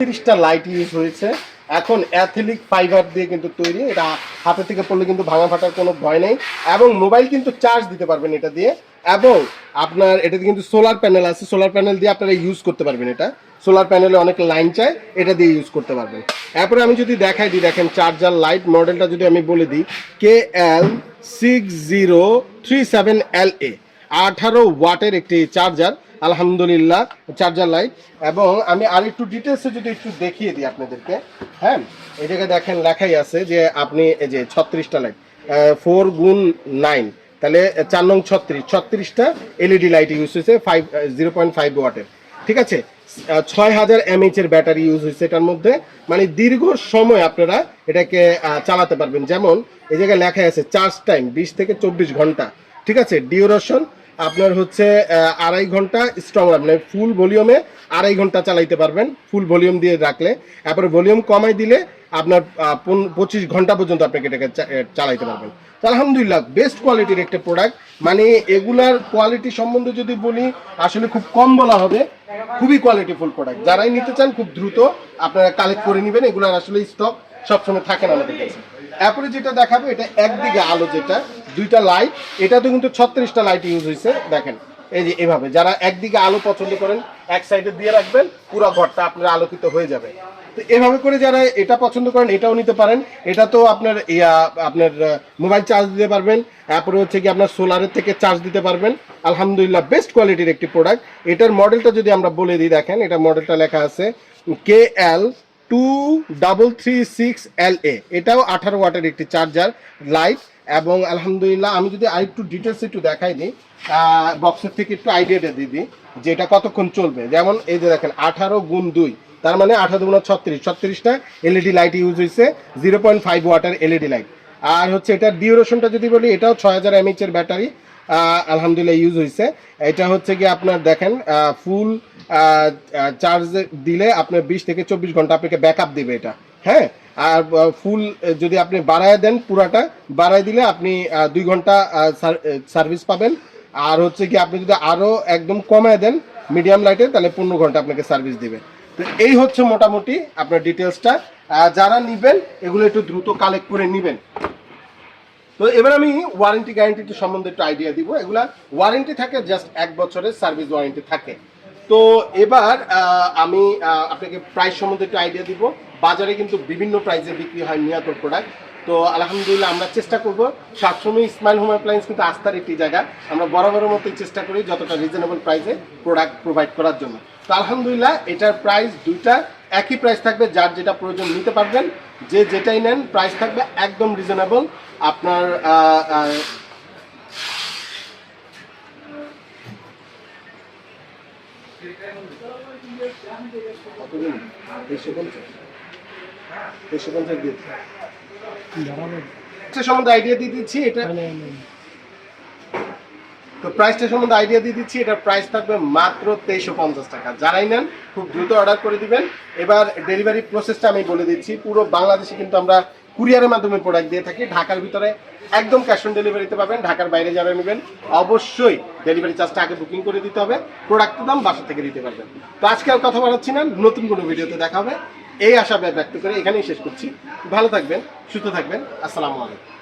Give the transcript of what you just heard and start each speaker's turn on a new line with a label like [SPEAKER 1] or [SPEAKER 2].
[SPEAKER 1] 30টা light use হয়েছে। এখন অ্যাথলিক fibre দিয়ে কিন্তু তৈরি, এটা হাতে থেকে পড়লে কিন্তু ভাঙা ফাটার কোনো ভয় নেই, এবং মোবাইল কিন্তু চার্জ দিতে পারবেন এটা দিয়ে, এবং আপনার এটাতে কিন্তু সোলার প্যানেল আছে, সোলার প্যানেল দিয়ে আপনারা ইউজ করতে পারবেন। এটা সোলার প্যানেলে অনেক লাইন চায়, এটা দিয়ে ইউজ করতে পারবেন। এরপরে আমি যদি দেখাই দিই, দেখেন চার্জার লাইট মডেলটা যদি আমি বলে দিই, KL6037LA, 18 ওয়াটের একটি চার্জার, আলহামদুলিল্লাহ চার্জার লাইট। এবং আমি আর একটু ডিটেলসে যদি একটু দেখিয়ে দিই আপনাদেরকে, হ্যাঁ এই জায়গায় দেখেন লেখাই আছে যে আপনি এই যে 36টা লাইট 4x9, তাহলে 4 নং 36টা এলইডি লাইট ইউজ হয়েছে 0.5 ওয়াটের, ঠিক আছে। 6000 mAh এর ব্যাটারি ইউজ হয়েছে এটার মধ্যে, মানে দীর্ঘ সময় আপনারা এটাকে চালাতে পারবেন। যেমন এই জায়গায় লেখা আছে চার্জ টাইম 20 থেকে 24 ঘন্টা, ঠিক আছে। ডিউরেশন আপনার হচ্ছে 2.5 ঘন্টা স্ট্রং, মানে ফুল ভলিউমে 2.5 ঘন্টা চালাইতে পারবেন ফুল ভলিউম দিয়ে রাখলে। তারপরে ভলিউম কমাই দিলে আপনার 25 ঘন্টা পর্যন্ত আপনাকে এটাকে চালাইতে পারবেন। তো আলহামদুলিল্লাহ বেস্ট কোয়ালিটির একটা প্রোডাক্ট, মানে এগুলার কোয়ালিটি সম্বন্ধে যদি বলি আসলে খুব কম বলা হবে, খুবই কোয়ালিটিফুল প্রোডাক্ট। যারাই নিতে চান খুব দ্রুত আপনারা কালেক্ট করে নেবেন, এগুলার আসলে স্টক সবসময় থাকে না আমাদের কাছে। এরপরে যেটা দেখাবো, এটা একদিকে আলো, যেটা 2টা লাইট, এটা তো কিন্তু 36টা লাইট ইউজ হয়েছে। দেখেন এই যে এভাবে যারা একদিকে আলো পছন্দ করেন এক সাইডে দিয়ে রাখবেন, পুরো ঘরটা আপনার আলোকিত হয়ে যাবে। তো এভাবে করে যারা এটা পছন্দ করেন এটাও নিতে পারেন। এটা তো আপনার আপনার মোবাইল চার্জ দিতে পারবেন, তারপরে হচ্ছে কি আপনার সোলারের থেকে চার্জ দিতে পারবেন। আলহামদুলিল্লাহ বেস্ট কোয়ালিটির একটি প্রোডাক্ট। এটার মডেলটা যদি আমরা বলে দিই, দেখেন এটা মডেলটা লেখা আছে KL2336LA, এটাও 18 ওয়াটের একটি চার্জার লাইট। এবং আলহামদুলিল্লাহ আমি যদি আরেকটু ডিটেলস একটু দেখাই দিই, বক্সের থেকে একটু আইডিয়াটা দিয়ে দিই যে এটা কতক্ষণ চলবে। যেমন এই যে দেখেন 18x2, তার মানে 18×36টা এলইডি লাইট ইউজ হয়েছে, 0.5 ওয়াটের এলইডি লাইট। আর হচ্ছে এটার ডিউরেশনটা যদি বলি, এটাও 6000 mAh এর ব্যাটারি আলহামদুলিল্লাহ ইউজ হয়েছে। এটা হচ্ছে কি আপনার দেখেন ফুল চার্জ দিলে আপনার 20 থেকে 24 ঘন্টা আপনাকে ব্যাকআপ দিবে এটা, হ্যাঁ। আর ফুল যদি আপনি বাড়ায় দেন, পুরাটা বাড়ায় দিলে আপনি 2 ঘন্টা সার্ভিস পাবেন। আর হচ্ছে কি আপনি যদি আরও একদম কমায় দেন মিডিয়াম লাইটে, তাহলে 15 ঘন্টা আপনাকে সার্ভিস দিবে। তো এই হচ্ছে মোটামুটি আপনার ডিটেলসটা। যারা নেবেন এগুলো একটু দ্রুত কালেক্ট করে নেবেন। তো এবার আমি ওয়ারেন্টি গ্যারান্টি সম্বন্ধে একটু আইডিয়া দিব। এগুলা ওয়ারেন্টি থাকে জাস্ট 1 বছরের সার্ভিস ওয়ারেন্টি থাকে। তো এবার আমি আপনাকে প্রাইস সম্বন্ধে একটু আইডিয়া দিব। বাজারে কিন্তু বিভিন্ন প্রাইসে বিক্রি হয় নিয়াতর প্রোডাক্ট। তো আলহামদুলিল্লাহ আমরা চেষ্টা করব সবসময় স্মাইল হোম অ্যাপ্লায়েন্স কিন্তু আস্থার একটি জায়গা, আমরা বরাবরের মতোই চেষ্টা করি যতটা রিজনেবল প্রাইসে প্রোডাক্ট প্রোভাইড করার জন্য। তো আলহামদুলিল্লাহ এটার প্রাইস দুইটা একই প্রাইস থাকবে, যার যেটা প্রয়োজন নিতে পারবেন, যে যেটাই নেন প্রাইস থাকবে একদম রিজনেবল। আপনার সম্বন্ধে আইডিয়া দিয়ে দিচ্ছি, এটা তো প্রাইসটা সম্বন্ধে আইডিয়া দিয়ে দিচ্ছি। এটার প্রাইস থাকবে মাত্র 2350 টাকা। যারাই নেন খুব দ্রুত অর্ডার করে দিবেন। এবার ডেলিভারি প্রসেসটা আমি বলে দিচ্ছি। পুরো বাংলাদেশে কিন্তু আমরা কুরিয়ারের মাধ্যমে প্রোডাক্ট দিয়ে থাকি। ঢাকার ভিতরে একদম ক্যাশ অন ডেলিভারিতে পাবেন। ঢাকার বাইরে যারা নেবেন অবশ্যই ডেলিভারি চার্জটা আগে বুকিং করে দিতে হবে, প্রোডাক্টের দাম বাসা থেকে দিতে পারবেন। তো আজকে আর কথা বাড়াচ্ছি না, নতুন কোনো ভিডিওতে দেখা হবে এই আশা ব্যক্ত করে এখানেই শেষ করছি। ভালো থাকবেন, সুস্থ থাকবেন, আসসালামু আলাইকুম।